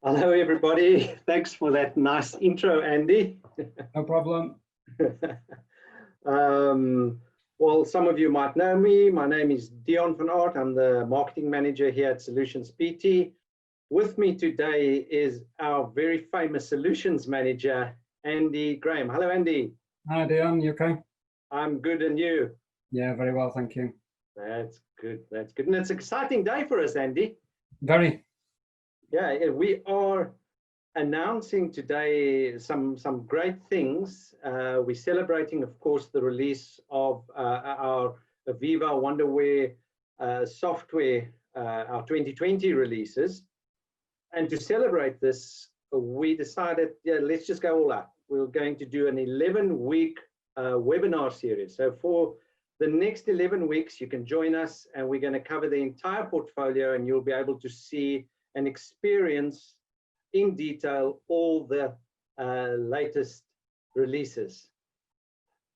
Hello, everybody. Thanks for that nice intro, Andy. No problem. Well, some of you might know me. My name is Dion van Aert. I'm the marketing manager here at Solutions PT. With me today is our very famous solutions manager, Andy Graham. Hello, Andy. Hi, Dion. You okay? I'm good, and you? Yeah, very well, thank you. That's good. That's good. And it's an exciting day for us, Andy. Very. Yeah, we are announcing today some great things. We're celebrating, of course, the release of our AVEVA Wonderware software, our 2020 releases. And to celebrate this, we decided, yeah, let's just go all out. We're going to do an 11-week webinar series. So for the next 11 weeks, you can join us, and we're going to cover the entire portfolio, and you'll be able to see and experience in detail all the latest releases.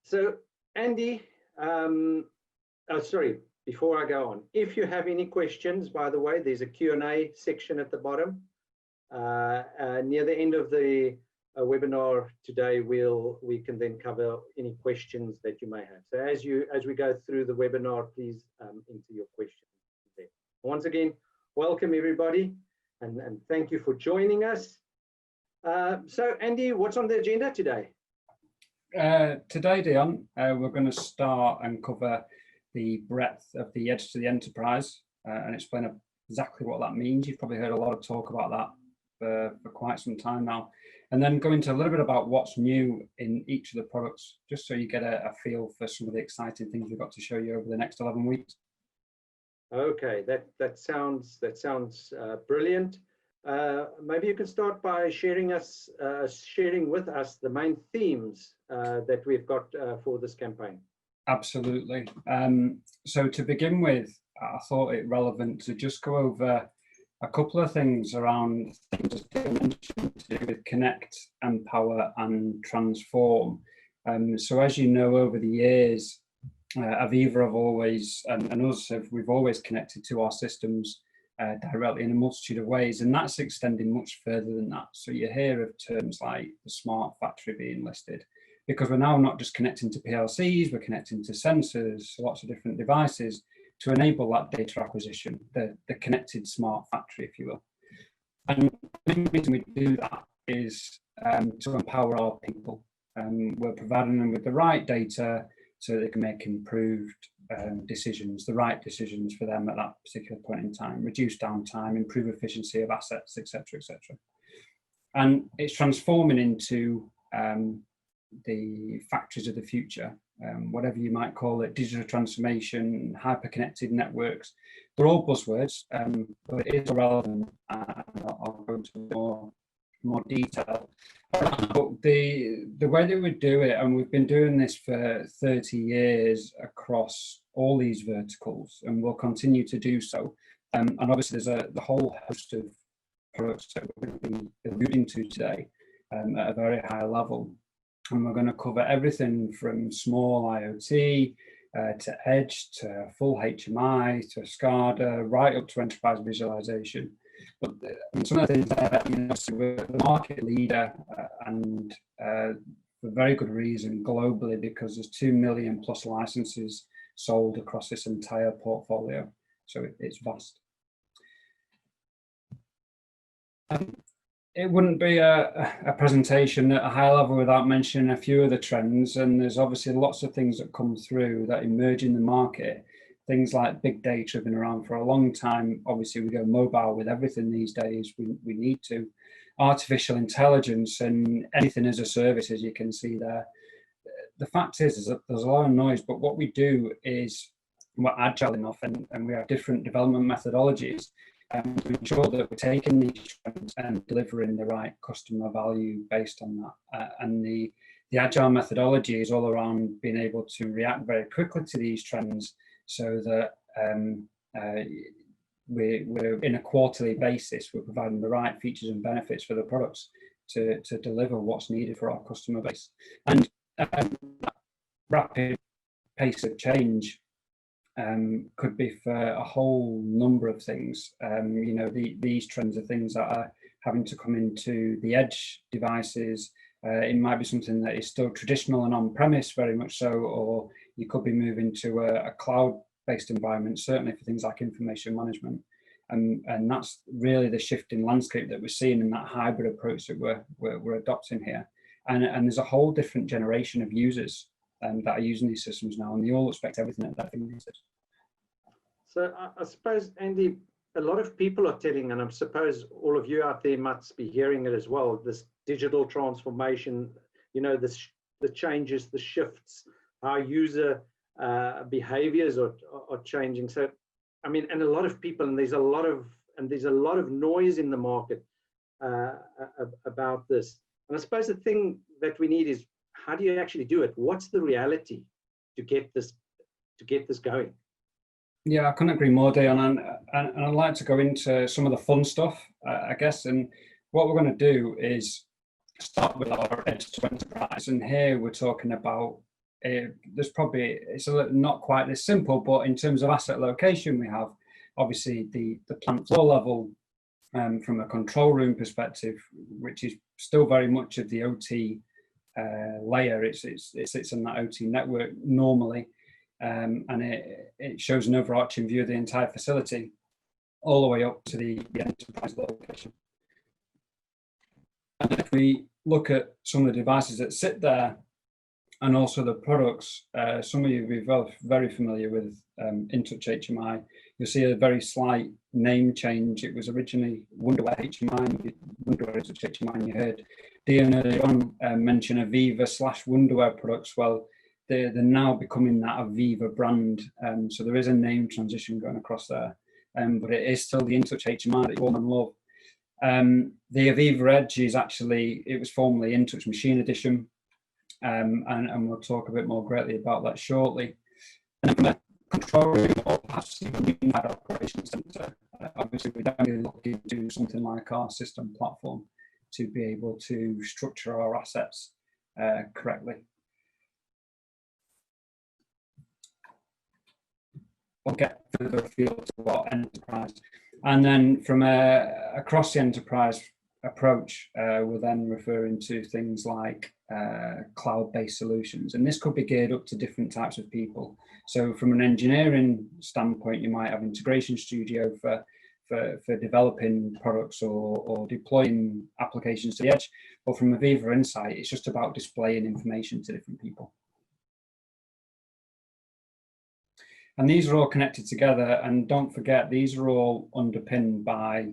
So Andy, sorry, before I go on, if you have any questions, by the way, there's a Q&A section at the bottom. Near the end of the webinar today, we can then cover any questions that you may have. So as we go through the webinar, please enter your questions there. Once again, welcome everybody, and thank you for joining us. So Andy, what's on the agenda today? Today, Dion, we're going to start and cover the breadth of the edge to the enterprise and explain exactly what that means. You've probably heard a lot of talk about that for quite some time now. And then go into a little bit about what's new in each of the products, just so you get a feel for some of the exciting things we've got to show you over the next 11 weeks. Okay, that sounds brilliant. Maybe you can start by sharing with us the main themes that we've got for this campaign. Absolutely. So to begin with, I thought it relevant to just go over a couple of things around things that you mentioned to do with connect, empower, and transform. So as you know, over the years, AVEVA have always, and us, we've always connected to our systems directly in a multitude of ways, and that's extending much further than that. So you hear of terms like the smart factory being listed, because we're now not just connecting to PLCs, we're connecting to sensors, lots of different devices to enable that data acquisition, the connected smart factory, if you will. And the reason we do that is to empower our people. We're providing them with the right data so they can make improved decisions, the right decisions for them at that particular point in time, reduce downtime, improve efficiency of assets, etc., etc. And it's transforming into the factories of the future, whatever you might call it, digital transformation, hyper-connected networks. They're all buzzwords, but it is relevant, and I'll go into more detail. But the way that we do it, and we've been doing this for 30 years across all these verticals, and we'll continue to do so. And obviously there's the whole host of products that we're going to be alluding to today at a very high level. And we're going to cover everything from small IoT to edge to full HMI to SCADA, right up to enterprise visualization. But some of the things that, you know, so we're the market leader and for very good reason globally, because there's 2 million plus licenses sold across this entire portfolio. So it's vast. It wouldn't be a presentation at a high level without mentioning a few of the trends, and there's obviously lots of things that come through that emerge in the market. Things like big data have been around for a long time. Obviously we go mobile with everything these days, we need to. Artificial intelligence and anything as a service, as you can see there. The fact is that there's a lot of noise, but what we do is we're agile enough, and we have different development methodologies to ensure that we're taking these trends and delivering the right customer value based on that. And the agile methodology is all around being able to react very quickly to these trends, so that we're in a quarterly basis, we're providing the right features and benefits for the products to deliver what's needed for our customer base. And rapid pace of change could be for a whole number of things. You know, these trends are things that are having to come into the edge devices. It might be something that is still traditional and on-premise, very much so, or you could be moving to a cloud-based environment, certainly for things like information management. And that's really the shift in landscape that we're seeing in that hybrid approach that we're adopting here. And there's a whole different generation of users that are using these systems now, and they all expect everything at their fingertips. So I suppose, Andy, a lot of people are telling, and I suppose all of you out there must be hearing it as well, this digital transformation, you know, the changes, the shifts, how user behaviors are changing. So, I mean, and a lot of people, and there's a lot of noise in the market about this. And I suppose the thing that we need is, how do you actually do it? What's the reality to get this going? Yeah, I couldn't agree more, Dion, and I'd like to go into some of the fun stuff, I guess. And what we're going to do is start with our edge to enterprise. And here we're talking about, it's not quite this simple, but in terms of asset location, we have obviously the plant floor level from a control room perspective, which is still very much of the OT layer. It sits on that OT network normally. And it shows an overarching view of the entire facility, all the way up to the enterprise location. And if we look at some of the devices that sit there, and also the products, some of you will be very familiar with InTouch HMI. You'll see a very slight name change. It was originally Wonderware HMI, Wonderware InTouch HMI, and you heard Dion earlier on mention AVEVA/Wonderware products. Well, they're now becoming that AVEVA brand. So there is a name transition going across there, but it is still the InTouch HMI that you all know and love. The AVEVA Edge is actually, it was formerly InTouch Machine Edition, and we'll talk a bit more greatly about that shortly. And from a control room, or perhaps even a unified operations center, obviously we're definitely looking to do something like our system platform to be able to structure our assets correctly. We'll get further afield to our enterprise. And then from across the enterprise approach, we're then referring to things like cloud-based solutions. And this could be geared up to different types of people. So from an engineering standpoint, you might have Integration Studio for developing products or deploying applications to the edge. But from AVEVA Insight, it's just about displaying information to different people. And these are all connected together, and don't forget, these are all underpinned by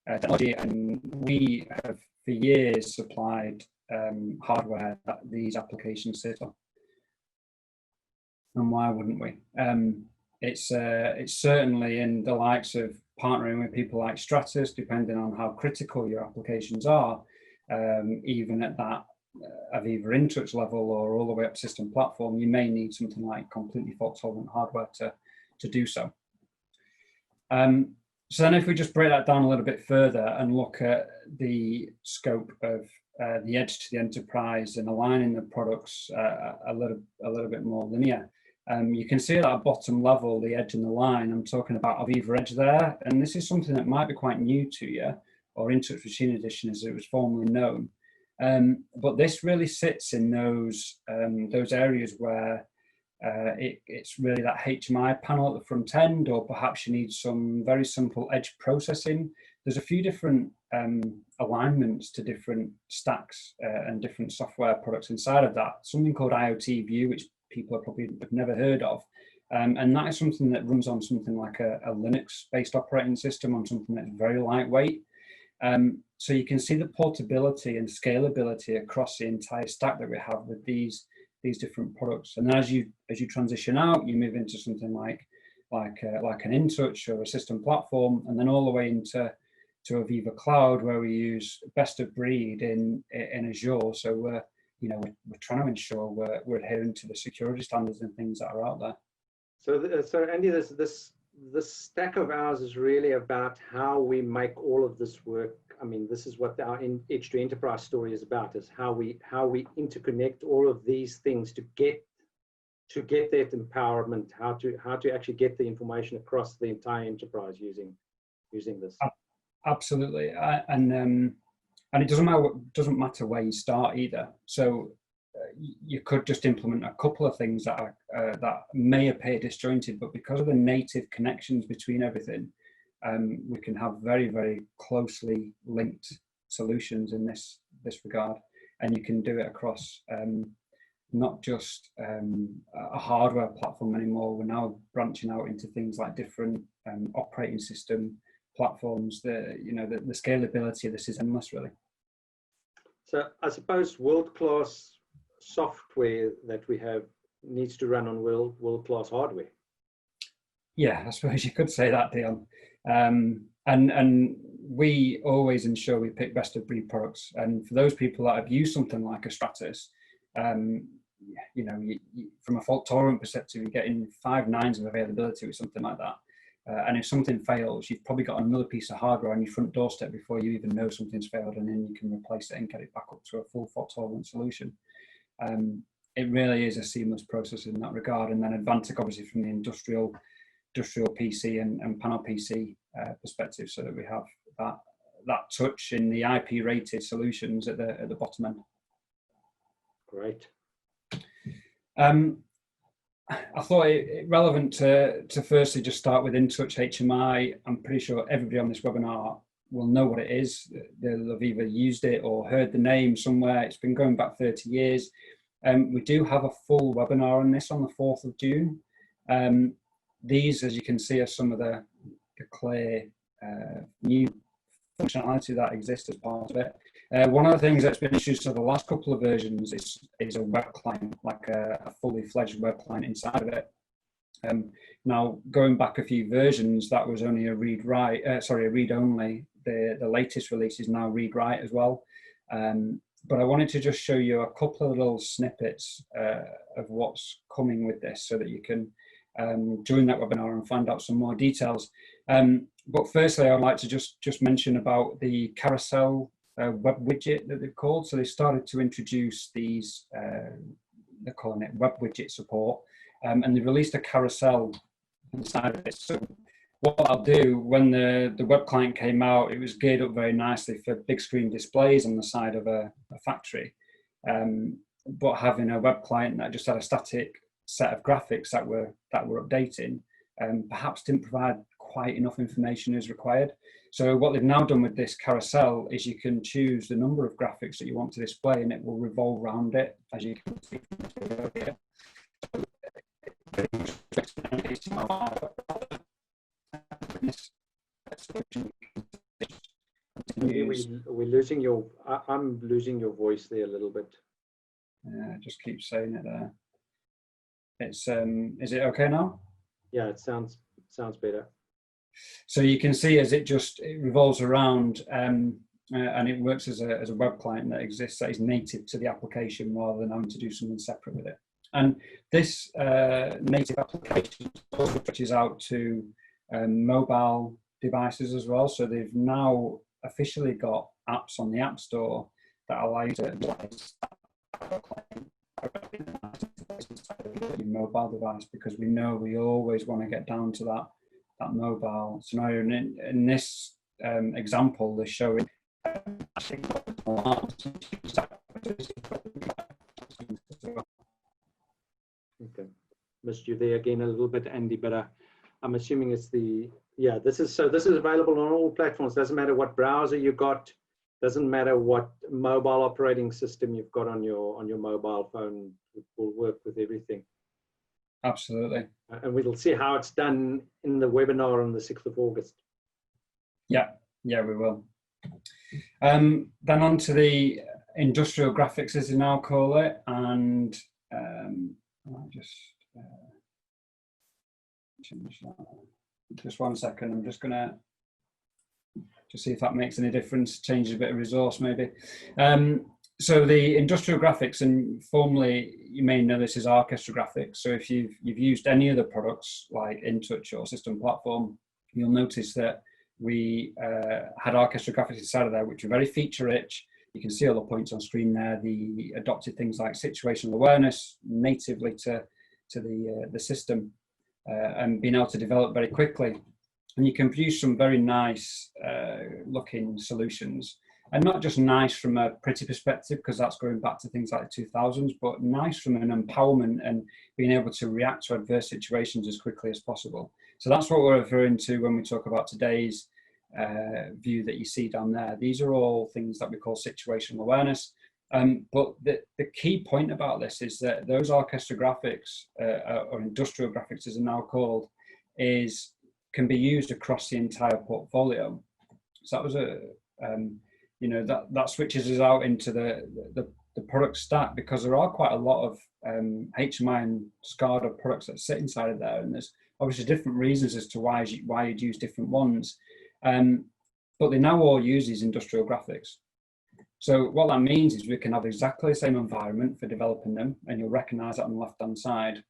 technology, and we have for years supplied hardware that these applications sit on. And why wouldn't we? It's certainly in the likes of partnering with people like Stratus, depending on how critical your applications are, even at that AVEVA InTouch level or all the way up system platform, you may need something like completely fault-tolerant hardware to do so. So then if we just break that down a little bit further and look at the scope of the edge to the enterprise and aligning the products a little bit more linear, you can see at that bottom level, the edge and the line, I'm talking about AVEVA Edge there, and this is something that might be quite new to you, or InTouch Machine Edition as it was formerly known. But this really sits in those areas where it's really that HMI panel at the front end, or perhaps you need some very simple edge processing. There's a few different alignments to different stacks and different software products inside of that. Something called IoT View, which people probably have never heard of. And that is something that runs on something like a Linux-based operating system, on something that's very lightweight. So you can see the portability and scalability across the entire stack that we have with these different products. And then as you transition out, you move into something like an InTouch or a system platform, and then all the way into AVEVA Cloud, where we use best of breed in Azure. So we're trying to ensure we're adhering to the security standards and things that are out there. So Andy, this stack of ours is really about how we make all of this work. I mean, this is what our edge to enterprise story is about: is how we interconnect all of these things to get to get that empowerment, how to actually get the information across the entire enterprise using this. Absolutely, and it doesn't matter where you start either. So you could just implement a couple of things that are that may appear disjointed, but because of the native connections between everything, we can have very, very closely linked solutions in this regard, and you can do it across not just a hardware platform anymore. We're now branching out into things like different operating system platforms. The scalability of this is endless, really. So I suppose world-class software that we have needs to run on world-class hardware. Yeah, I suppose you could say that, Dion. And we always ensure we pick best of breed products. And for those people that have used something like a Stratus, from a fault tolerant perspective, you're getting 5 nines of availability with something like that. And if something fails, you've probably got another piece of hardware on your front doorstep before you even know something's failed, and then you can replace it and get it back up to a full fault tolerant solution. It really is a seamless process in that regard. And then Advantech, obviously, from the industrial PC and panel PC perspective, so that we have that touch in the IP rated solutions at the bottom end. Great. I thought it relevant to firstly just start with InTouch HMI. I'm pretty sure everybody on this webinar will know what it is. They'll have either used it or heard the name somewhere. It's been going back 30 years. We do have a full webinar on this on the 4th of June. These, as you can see, are some of the clear new functionality that exists as part of it. One of the things that's been introduced to the last couple of versions is a web client, like a fully fledged web client inside of it. Now, going back a few versions, that was only a read-write, a read-only. The latest release is now read-write as well. But I wanted to just show you a couple of little snippets of what's coming with this, so that you can join that webinar and find out some more details. But firstly, I'd like to just mention about the carousel web widget that they've called. So they started to introduce these, they're calling it web widget support, and they released a carousel inside of it. So what I'll do, when the web client came out, it was geared up very nicely for big screen displays on the side of a factory. But having a web client that just had a static set of graphics that were updating, perhaps didn't provide quite enough information as required. So what they've now done with this carousel is you can choose the number of graphics that you want to display, and it will revolve around it, as you can see from this video here. We're losing your. I'm losing your voice there a little bit. Just keep saying it there. It's is it okay now? Yeah, it sounds better. So you can see as it revolves around, and it works as a web client that exists, that is native to the application, rather than having to do something separate with it. And this native application also stretches out to mobile devices as well. So they've now officially got apps on the App Store that allow you to utilize your mobile device, because we know we always want to get down to that mobile scenario. And in this example, they're showing Okay, missed you there again a little bit, Andy, but I'm assuming it's this is available on all platforms. Doesn't matter what browser you got, doesn't matter what mobile operating system you've got on your mobile phone. It will work with everything. Absolutely. And we'll see how it's done in the webinar on the 6th of August. Yeah, we will. Then on to the industrial graphics, as they now call it, and I'll just change that. Just 1 second. I'm just going to see if that makes any difference. Change a bit of resource, maybe. So the industrial graphics, and formerly you may know this as Archestr graphics. So if you've used any other products like InTouch or System Platform, you'll notice that we had Archestr graphics inside of there, which are very feature rich. You can see all the points on screen there. The adopted things like situational awareness natively to to the system and being able to develop very quickly. And you can produce some very nice looking solutions, and not just nice from a pretty perspective, because that's going back to things like the 2000s, but nice from an empowerment and being able to react to adverse situations as quickly as possible. So that's what we're referring to when we talk about today's view that you see down there. These are all things that we call situational awareness. But the key point about this is that those Archestr graphics, or industrial graphics as they're now called, can be used across the entire portfolio. So that was that switches us out into the product stack, because there are quite a lot of HMI and SCADA products that sit inside of there, and there's obviously different reasons as to why you'd use different ones, but they now all use these industrial graphics. So what that means is we can have exactly the same environment for developing them, and you'll recognize that on the left-hand side,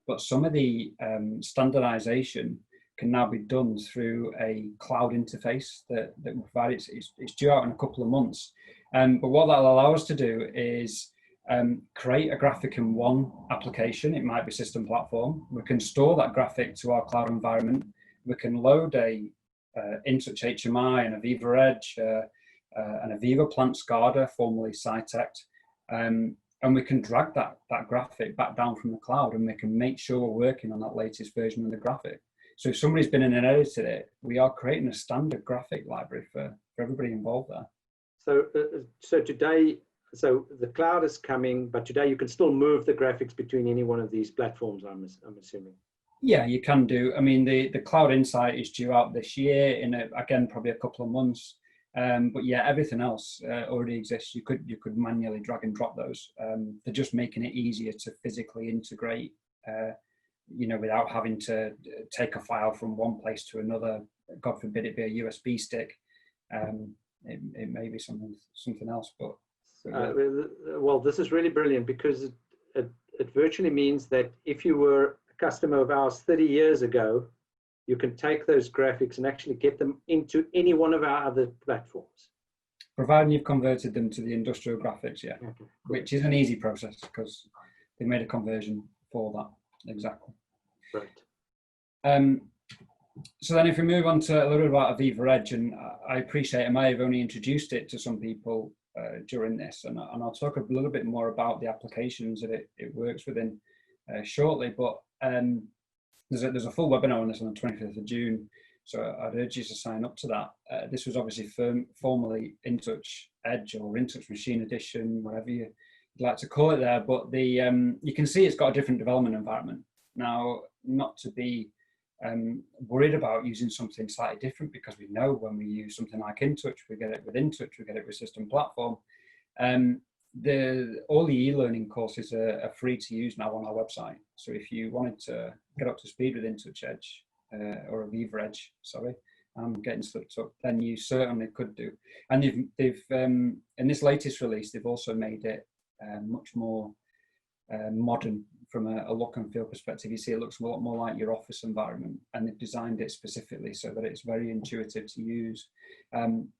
but some of the standardization can now be done through a cloud interface that we provide. It's due out in a couple of months. But what that'll allow us to do is create a graphic in one application. It might be system platform. We can store that graphic to our cloud environment. We can load a InTouch HMI and AVEVA Edge, and AVEVA Plant SCADA, formerly Cytect, and we can drag that graphic back down from the cloud, and we can make sure we're working on that latest version of the graphic. So if somebody's been in and edited it, we are creating a standard graphic library for everybody involved there. So today, the cloud is coming, but today you can still move the graphics between any one of these platforms, I'm assuming. Yeah, you can do. I mean, the Cloud Insight is due out this year in again probably a couple of months. But yeah, everything else already exists. You could manually drag and drop those. They're just making it easier to physically integrate, without having to take a file from one place to another. God forbid it be a USB stick. It may be something else, but. Well, this is really brilliant, because it virtually means that if you were a customer of ours 30 years ago, you can take those graphics and actually get them into any one of our other platforms. Providing you've converted them to the industrial graphics, yeah, okay, which is an easy process because they made a conversion for that, exactly. Right. So then if we move on to a little bit about AVEVA Edge, and I appreciate I may have only introduced it to some people during this, and I'll talk a little bit more about the applications that it works within shortly, but there's a full webinar on this on the 25th of June, so I'd urge you to sign up to that. This was obviously formerly InTouch Edge or InTouch Machine Edition, whatever you'd like to call it there, but you can see it's got a different development environment. Now, not to be worried about using something slightly different, because we know when we use something like InTouch, we get it with InTouch, we get it with System Platform. All the e-learning courses are free to use now on our website. So if you wanted to get up to speed with InTouch Edge or AVEVA Edge, sorry, I'm getting slipped up, then you certainly could do. And they've in this latest release, they've also made it much more modern from a look and feel perspective. You see, it looks a lot more like your office environment, and they've designed it specifically so that it's very intuitive to use.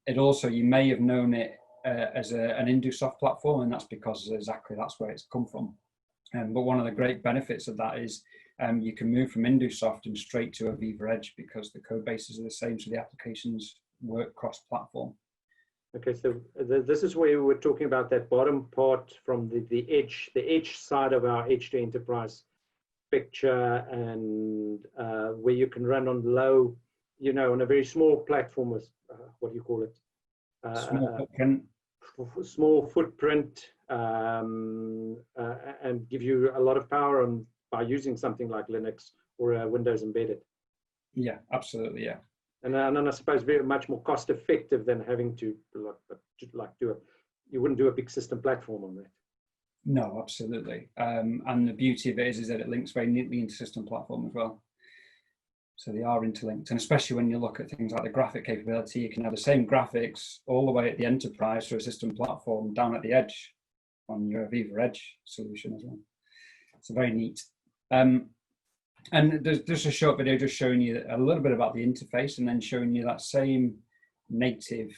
It also, you may have known it as an InDoSoft platform, and that's because that's where it's come from. But one of the great benefits of that is you can move from InDoSoft and straight to AVEVA Edge, because the code bases are the same, so the applications work cross-platform. Okay, so this is where we're talking about that bottom part from the edge side of our Edge to Enterprise picture, and where you can run on low, on a very small platform with, what do you call it? Small footprint. Small footprint, and give you a lot of power by using something like Linux or Windows embedded. Yeah, absolutely, yeah. And I suppose very much more cost effective than having to you wouldn't do a big system platform on that. No, absolutely. And the beauty of it is that it links very neatly into system platform as well. So they are interlinked, and especially when you look at things like the graphic capability, you can have the same graphics all the way at the enterprise through a system platform down at the edge on your AVEVA Edge solution as well. It's very neat. And there's just a short video just showing you a little bit about the interface, and then showing you that same native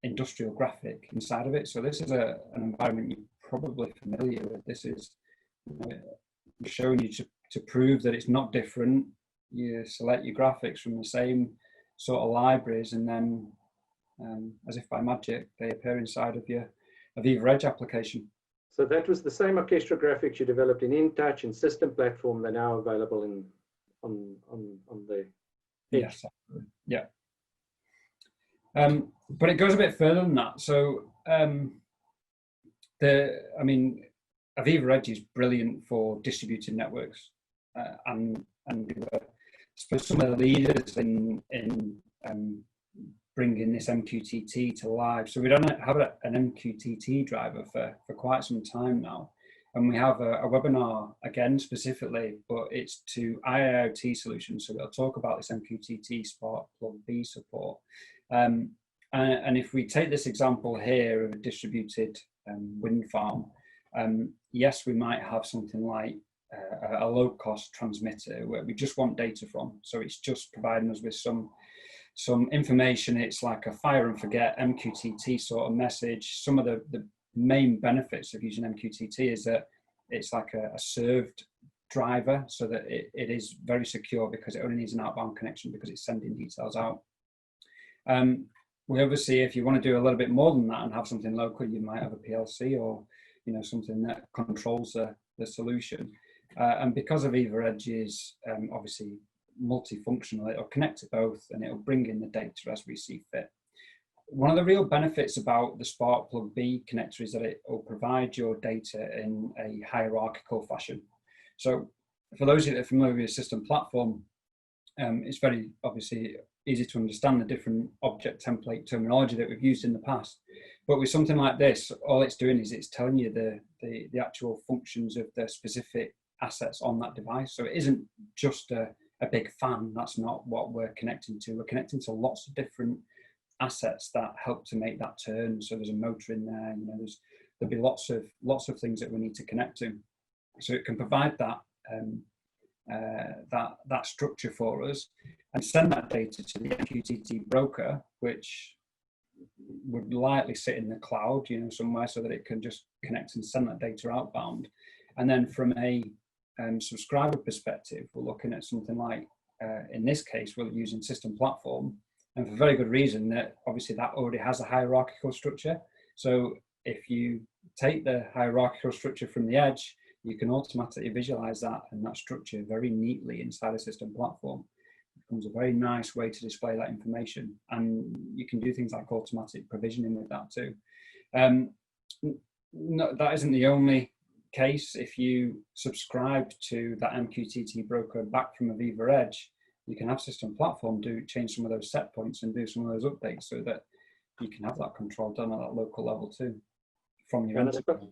industrial graphic inside of it. So this is an environment you're probably familiar with. This is showing you to prove that it's not different. You select your graphics from the same sort of libraries, and then as if by magic, they appear inside of your AVEVA Edge application. So that was the same Archestr graphics you developed in InTouch and System Platform. They're now available on the Edge. Yes, absolutely. Yeah. But it goes a bit further than that. So AVEVA Edge is brilliant for distributed networks, and suppose some of the leaders in bringing this MQTT to life. So we don't have an MQTT driver for quite some time now, and we have a webinar again specifically, but it's to IIoT solutions. So we'll talk about this MQTT Sparkplug B support. And if we take this example here of a distributed wind farm, yes, we might have something like a low-cost transmitter where we just want data from. So it's just providing us with some information. It's like a fire and forget MQTT sort of message. Some of the main benefits of using MQTT is that it's like a served driver, so that it is very secure because it only needs an outbound connection because it's sending details out. We obviously, if you want to do a little bit more than that and have something local, you might have a PLC or something that controls the solution. And because AVEVA Edge is obviously multifunctional, it'll connect to both and it'll bring in the data as we see fit. One of the real benefits about the Sparkplug B connector is that it will provide your data in a hierarchical fashion. So for those of you that are familiar with the System Platform, it's very obviously easy to understand the different object template terminology that we've used in the past. But with something like this, all it's doing is it's telling you the actual functions of the specific assets on that device. So it isn't just a big fan. That's not what we're connecting to. We're connecting to lots of different assets that help to make that turn. So there's a motor in there. There'll be lots of things that we need to connect to. So it can provide that that structure for us and send that data to the MQTT broker, which would likely sit in the cloud, somewhere, so that it can just connect and send that data outbound. And then from a subscriber perspective, we're looking at something like, in this case, we're using System Platform, and for very good reason, that obviously that already has a hierarchical structure. So if you take the hierarchical structure from the Edge, you can automatically visualize that and that structure very neatly inside a System Platform. It becomes a very nice way to display that information, and you can do things like automatic provisioning with that too. No, that isn't the only case. If you subscribe to that MQTT broker back from AVEVA Edge, you can have System Platform change some of those set points and do some of those updates, so that you can have that control done at that local level too from your enterprise.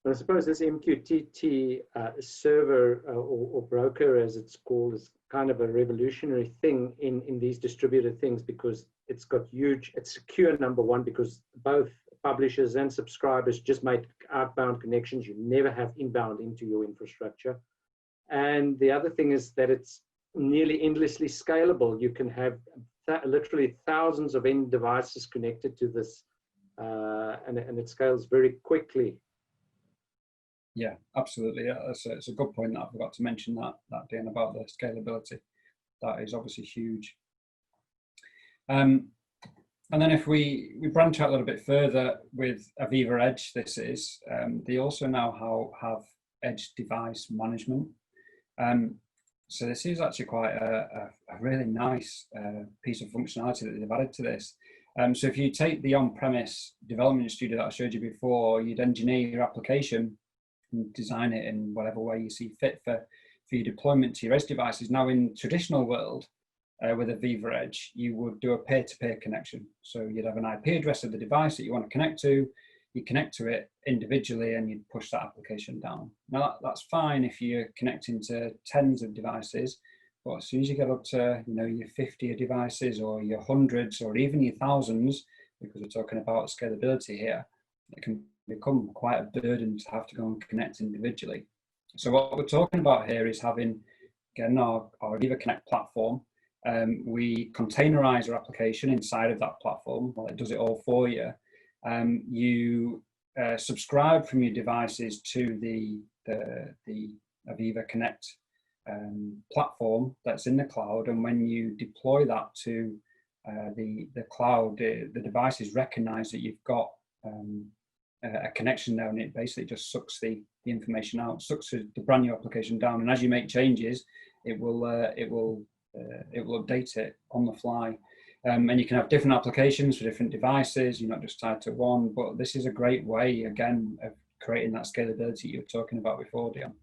I suppose this MQTT server or broker, as it's called, is kind of a revolutionary thing in these distributed things, because it's secure, number one, because both publishers and subscribers just make outbound connections. You never have inbound into your infrastructure. And the other thing is that it's nearly endlessly scalable. You can have literally thousands of end devices connected to this, and it scales very quickly. Yeah, absolutely. Yeah, it's a good point that I forgot to mention that Dan, about the scalability. That is obviously huge. And then if we branch out a little bit further with AVEVA Edge, they also now have Edge device management. So this is actually quite a really nice piece of functionality that they've added to this. So if you take the on-premise development studio that I showed you before, you'd engineer your application and design it in whatever way you see fit for your deployment to your Edge devices. Now, in traditional world, with AVEVA Edge, you would do a peer-to-peer connection. So you'd have an IP address of the device that you want to connect to, you connect to it individually, and you'd push that application down. Now, that's fine if you're connecting to tens of devices, but as soon as you get up to your 50 devices, or your hundreds, or even your thousands, because we're talking about scalability here, it can become quite a burden to have to go and connect individually. So what we're talking about here is having, again, our AVEVA Connect platform. We containerize our application inside of that platform. Well, it does it all for you. You subscribe from your devices to the AVEVA Connect platform that's in the cloud, and when you deploy that to the cloud, the devices recognize that you've got a connection there, and it basically just sucks the information out, sucks the brand new application down, and as you make changes, it will update it on the fly. And you can have different applications for different devices. You're not just tied to one, but this is a great way, again, of creating that scalability you were talking about before, Dion.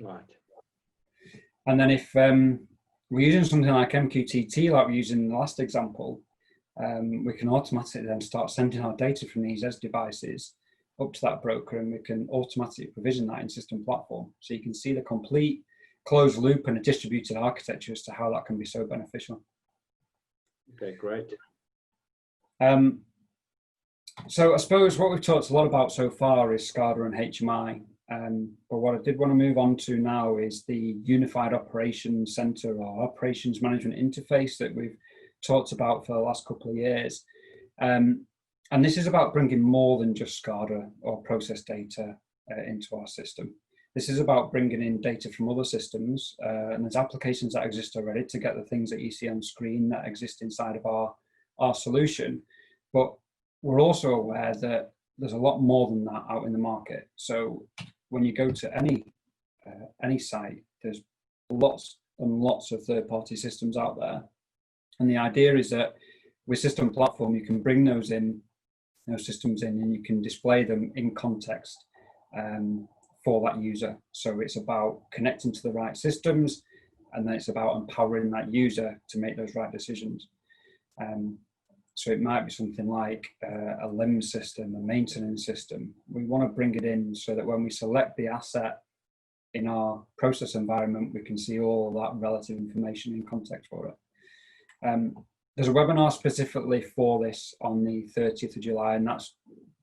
Right. And then if we're using something like MQTT, like we're using in the last example, we can automatically then start sending our data from these edge devices up to that broker, and we can automatically provision that in system platform. So you can see the complete closed loop and a distributed architecture as to how that can be so beneficial. Okay, great. So I suppose what we've talked a lot about so far is SCADA and HMI. But what I did want to move on to now is the Unified Operations Center or Operations Management Interface that we've talked about for the last couple of years. And this is about bringing more than just SCADA or process data into our system. This is about bringing in data from other systems, and there's applications that exist already to get the things that you see on screen that exist inside of our solution. But we're also aware that there's a lot more than that out in the market. So when you go to any site, there's lots and lots of third-party systems out there. And the idea is that with System Platform, you can bring those systems in, and you can display them in context for that user. So it's about connecting to the right systems, and then it's about empowering that user to make those right decisions. So it might be something like a LIM system, a maintenance system. We want to bring it in so that when we select the asset in our process environment, we can see all that relative information in context for it. There's a webinar specifically for this on the 30th of July, and that's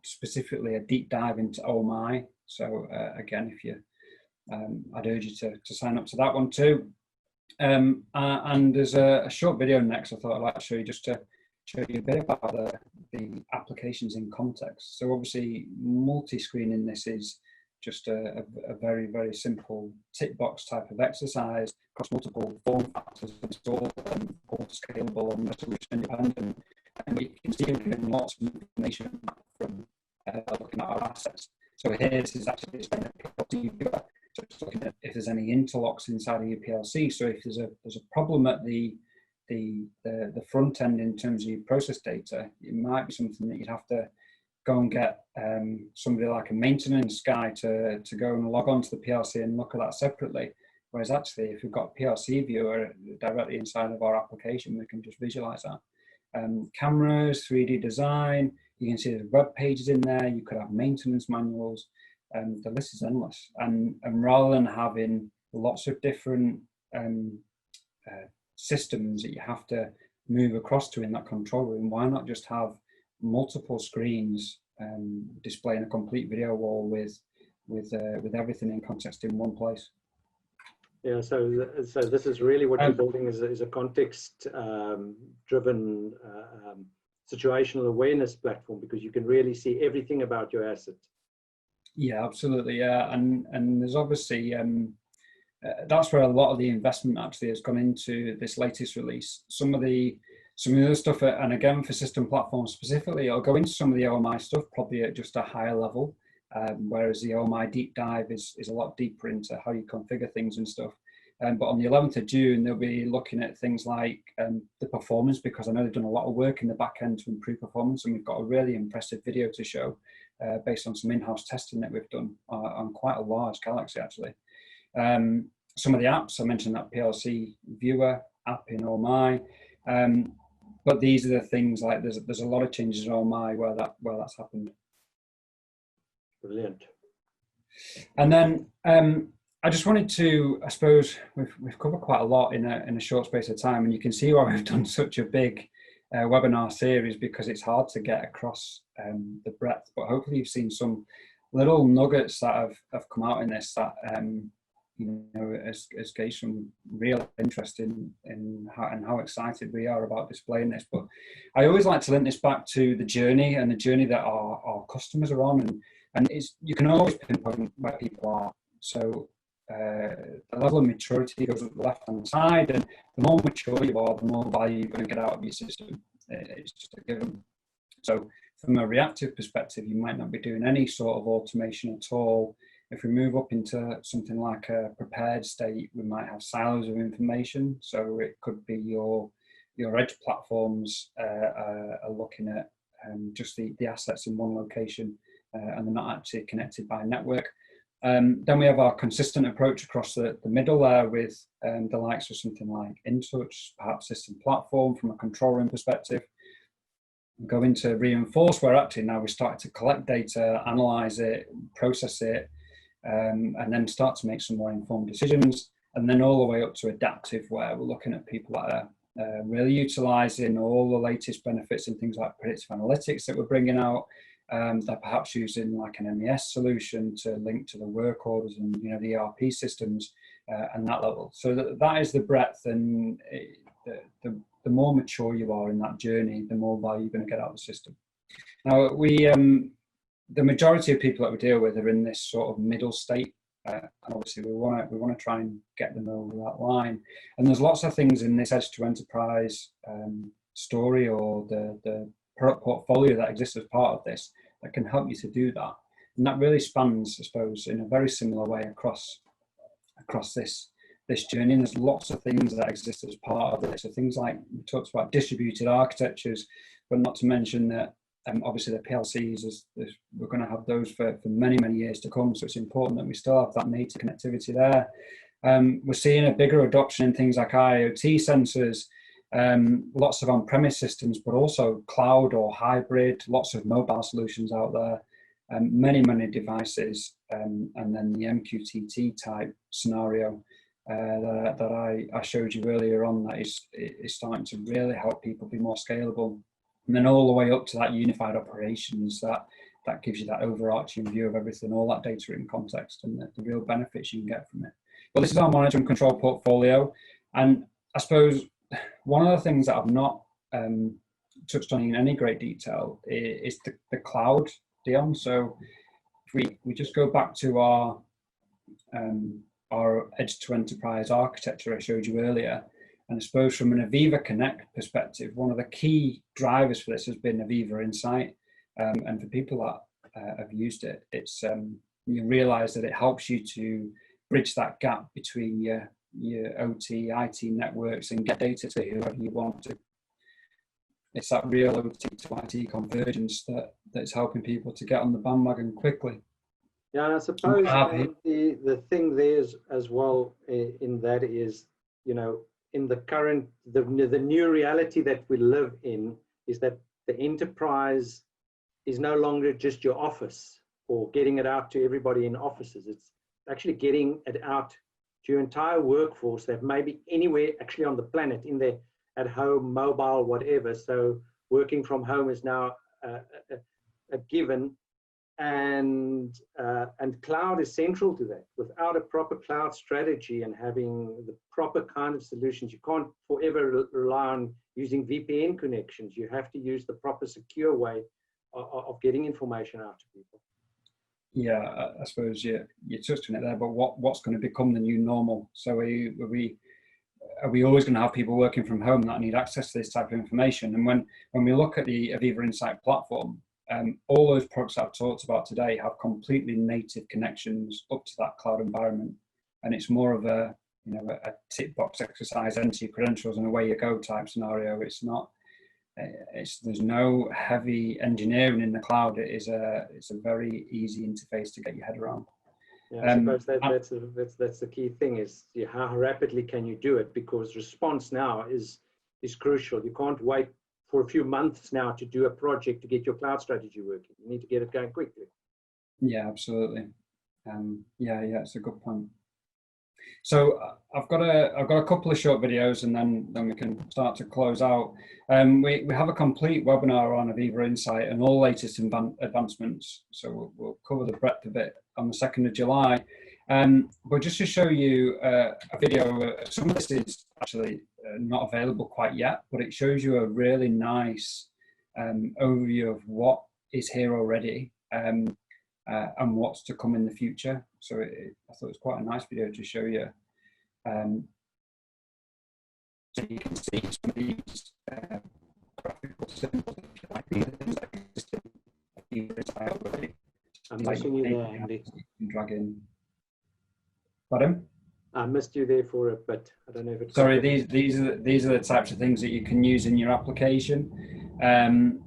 specifically a deep dive into OMI. So again, if you, I'd urge you to sign up to that one too. And there's a short video next I thought I'd like to show you, just to show you a bit about the applications in context. So obviously multi-screening this is just a very, very simple tick box type of exercise across multiple form factors. It's all scalable and resolution independent. And we can see lots of information from looking at our assets. So here, this is actually displaying a PLC viewer. So it's looking at if there's any interlocks inside of your PLC. So if there's a problem at the front end in terms of your process data, it might be something that you'd have to go and get somebody like a maintenance guy to go and log on to the PLC and look at that separately. Whereas actually, if we've got a PLC viewer directly inside of our application, we can just visualize that. Cameras, 3D design, you can see there's web pages in there, you could have maintenance manuals, and the list is endless. And rather than having lots of different systems that you have to move across to in that control room, why not just have multiple screens displaying a complete video wall with everything in context in one place? Yeah, so this is really what you're building is a context driven situational awareness platform, because you can really see everything about your asset. Yeah, absolutely. Yeah, and there's obviously that's where a lot of the investment actually has gone into this latest release. Some of the other stuff, and again for System Platform specifically, I'll go into some of the OMI stuff probably at just a higher level, whereas the OMI deep dive is a lot deeper into how you configure things and stuff. But on the 11th of June, they'll be looking at things like the performance, because I know they've done a lot of work in the back end to improve performance, and we've got a really impressive video to show based on some in-house testing that we've done on quite a large galaxy actually. Some of the apps, I mentioned that PLC viewer app in OMI, but these are the things like there's a lot of changes in OMI where that's happened. Brilliant. And then I just wanted to, I suppose we've covered quite a lot in a short space of time, and you can see why we've done such a big webinar series, because it's hard to get across the breadth. But hopefully you've seen some little nuggets that have come out in this that you know, has gauged some real interest in how excited we are about displaying this. But I always like to link this back to the journey and the journey that our customers are on, and you can always pinpoint where people are. So the level of maturity goes up the left-hand side, and the more mature you are, the more value you're going to get out of your system. It's just a given. So from a reactive perspective, you might not be doing any sort of automation at all. If we move up into something like a prepared state, we might have silos of information. So it could be your edge platforms are looking at just the assets in one location, and they're not actually connected by a network. Then we have our consistent approach across the middle there with the likes of something like InTouch, perhaps system platform from a control room perspective. Go into reinforce, where actually now we start to collect data, analyze it, process it, and then start to make some more informed decisions. And then all the way up to adaptive, where we're looking at people that are really utilizing all the latest benefits and things like predictive analytics that we're bringing out. They're perhaps using like an MES solution to link to the work orders and the ERP systems and that level. So that is the breadth, and the more mature you are in that journey, the more value you're going to get out of the system. Now, the majority of people that we deal with are in this sort of middle state, and obviously we want to try and get them over that line. And there's lots of things in this edge to enterprise story, or the product portfolio that exists as part of this, that can help you to do that. And that really spans, I suppose, in a very similar way across this journey. And there's lots of things that exist as part of this. So things like we talked about distributed architectures, but not to mention that obviously the PLCs, we're going to have those for many, many years to come. So it's important that we still have that native connectivity there. We're seeing a bigger adoption in things like IoT sensors, lots of on-premise systems, but also cloud or hybrid, lots of mobile solutions out there, many devices, and then the MQTT type scenario that I showed you earlier on, that is starting to really help people be more scalable. And then all the way up to that unified operations, that gives you that overarching view of everything, all that data in context, and the real benefits you can get from it. Well, this is our monitor and control portfolio, and I suppose one of the things that I've not touched on in any great detail is the cloud, Dion. So if we just go back to our edge to enterprise architecture I showed you earlier, and I suppose from an AVEVA Connect perspective, one of the key drivers for this has been AVEVA Insight, and for people that have used it, it's you realize that it helps you to bridge that gap between your OT, IT networks, and get data to whoever you want to. It's that real OT to IT convergence that's helping people to get on the bandwagon quickly. Yeah, and I suppose the thing there is as well in that is, in the current, the new reality that we live in is that the enterprise is no longer just your office or getting it out to everybody in offices. It's actually getting it out to your entire workforce that may be anywhere actually on the planet, in their at home, mobile, whatever. So working from home is now a given, and cloud is central to that. Without a proper cloud strategy and having the proper kind of solutions, you can't forever rely on using VPN connections. You have to use the proper secure way of getting information out to people. Yeah, I suppose you touched on it there, but what's going to become the new normal? So are we always going to have people working from home that need access to this type of information? And when we look at the AVEVA Insight platform, all those products I've talked about today have completely native connections up to that cloud environment, and it's more of a tick box exercise, enter your credentials and away you go type scenario. It's not. There's no heavy engineering in the cloud. It's a very easy interface to get your head around. Yeah, I suppose that's the key thing, is how rapidly can you do it, because response now is crucial. You can't wait for a few months now to do a project to get your cloud strategy working. You need to get it going quickly. Yeah, absolutely. Yeah, it's a good point. So I've got a couple of short videos, and then we can start to close out. We have a complete webinar on AVEVA Insight and all latest advancements. So we'll cover the breadth of it on the 2nd of July. But just to show you a video, some of this is actually not available quite yet, but it shows you a really nice overview of what is here already and what's to come in the future. So I thought it was quite a nice video to show you. So you can see some of these graphical symbols, if you like, these are things that exist in AVEVA already. I'm missing you there, Andy. You can drag in. Pardon? I missed you there for a bit. I don't know if it's. Sorry, these are the types of things that you can use in your application.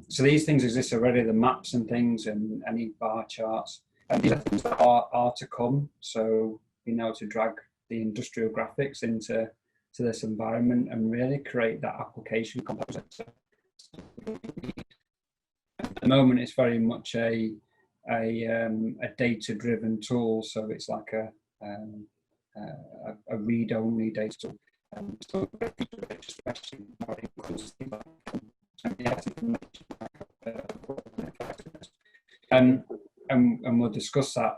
So these things exist already, the maps and things, and any bar charts. And these are things that are to come. So being able to drag the industrial graphics into this environment and really create that application composite. At the moment, it's very much a data-driven tool. So it's like a read-only data tool. So and we'll discuss that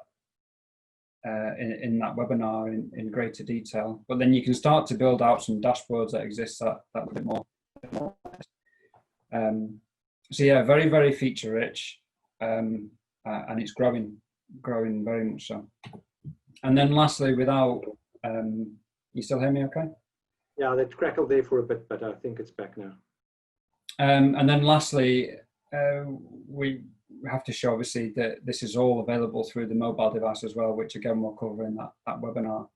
in that webinar in greater detail. But then you can start to build out some dashboards that exist that a bit more. So yeah, very, very feature rich, and it's growing very much so. And then lastly, without, you still hear me okay? Yeah, that crackled there for a bit, but I think it's back now. And then lastly, we have to show obviously that this is all available through the mobile device as well, which again we'll cover in that webinar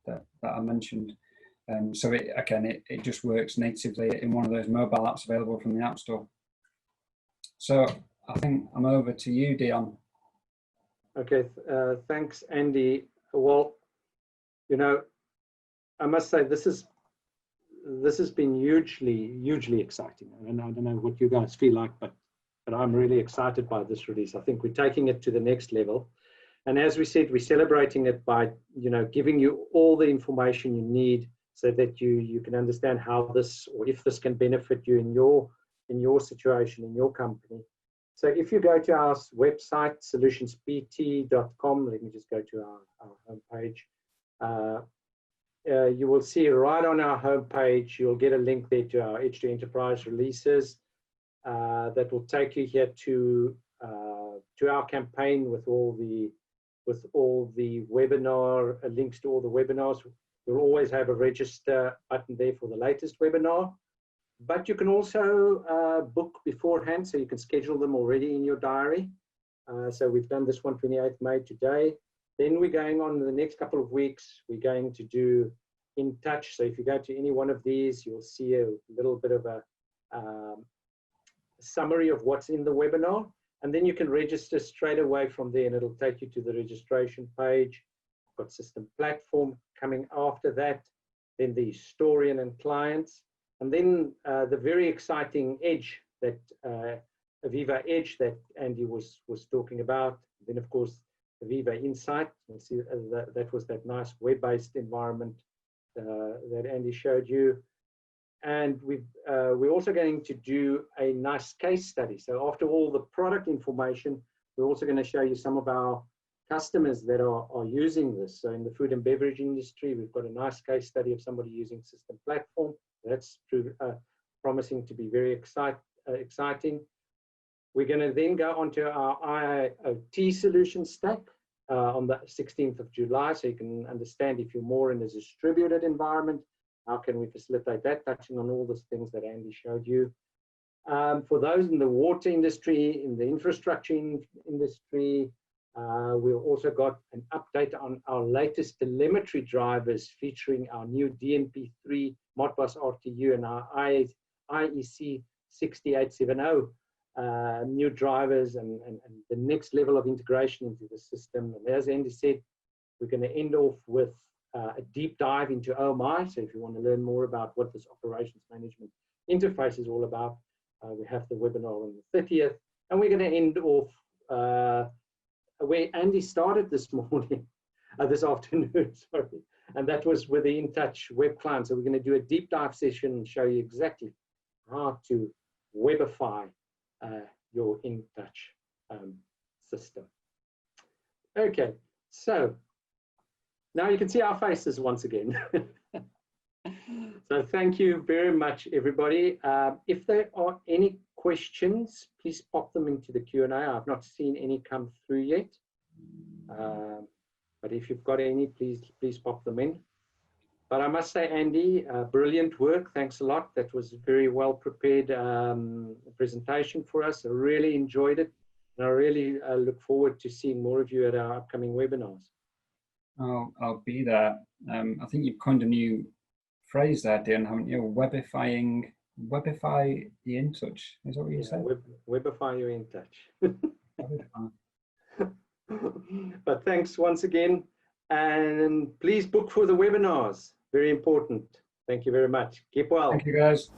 that I mentioned. So it just works natively in one of those mobile apps available from the App Store. So I think I'm over to you, Dion. Okay, thanks, Andy. Well, you know, I must say this has been hugely exciting, and I don't know what you guys feel like, but I'm really excited by this release. I think we're taking it to the next level, and as we said, we're celebrating it by giving you all the information you need so that you can understand how this, or if this can benefit you in your situation, in your company. So if you go to our website, solutionspt.com, let me just go to our homepage. You will see right on our homepage, you'll get a link there to our H2 Enterprise releases that will take you here to our campaign with all the webinar links to all the webinars. We'll always have a register button there for the latest webinar. But you can also book beforehand, so you can schedule them already in your diary. So we've done this one 28th May today. Then we're going on in the next couple of weeks, we're going to do InTouch. So if you go to any one of these, you'll see a little bit of a summary of what's in the webinar. And then you can register straight away from there, and it'll take you to the registration page. Got system platform coming after that, then the historian and clients. And then the very exciting Edge, that AVEVA Edge that Andy was talking about. Then, of course, AVEVA Insight. You'll see that was that nice web-based environment that Andy showed you. And we're also going to do a nice case study. So after all the product information, we're also going to show you some of our customers that are using this. So in the food and beverage industry, we've got a nice case study of somebody using system platform. That's promising to be very exciting. We're going to then go onto our IoT solution stack on the 16th of July, so you can understand if you're more in a distributed environment, how can we facilitate that, touching on all those things that Andy showed you. For those in the water industry, in the infrastructure industry, we've also got an update on our latest telemetry drivers featuring our new DNP3 Modbus RTU and our IEC 6870 new drivers and the next level of integration into the system. And as Andy said, we're going to end off with a deep dive into OMI. So if you want to learn more about what this operations management interface is all about, we have the webinar on the 30th. And we're going to end off where Andy started this morning, this afternoon, sorry. And that was with the InTouch web client. So we're going to do a deep dive session and show you exactly how to webify your InTouch system. Okay, so now you can see our faces once again. So thank you very much, everybody. If there are any questions, please pop them into the Q&A. I've not seen any come through yet. But if you've got any, please pop them in. But I must say, Andy, brilliant work. Thanks a lot. That was a very well prepared presentation for us. I really enjoyed it. And I really look forward to seeing more of you at our upcoming webinars. I'll be there. I think you've coined a new phrase there, Dan, haven't you? Webify the InTouch. Is that what you said? Webify your InTouch. But thanks once again. And please book for the webinars. Very important. Thank you very much. Keep well. Thank you, guys.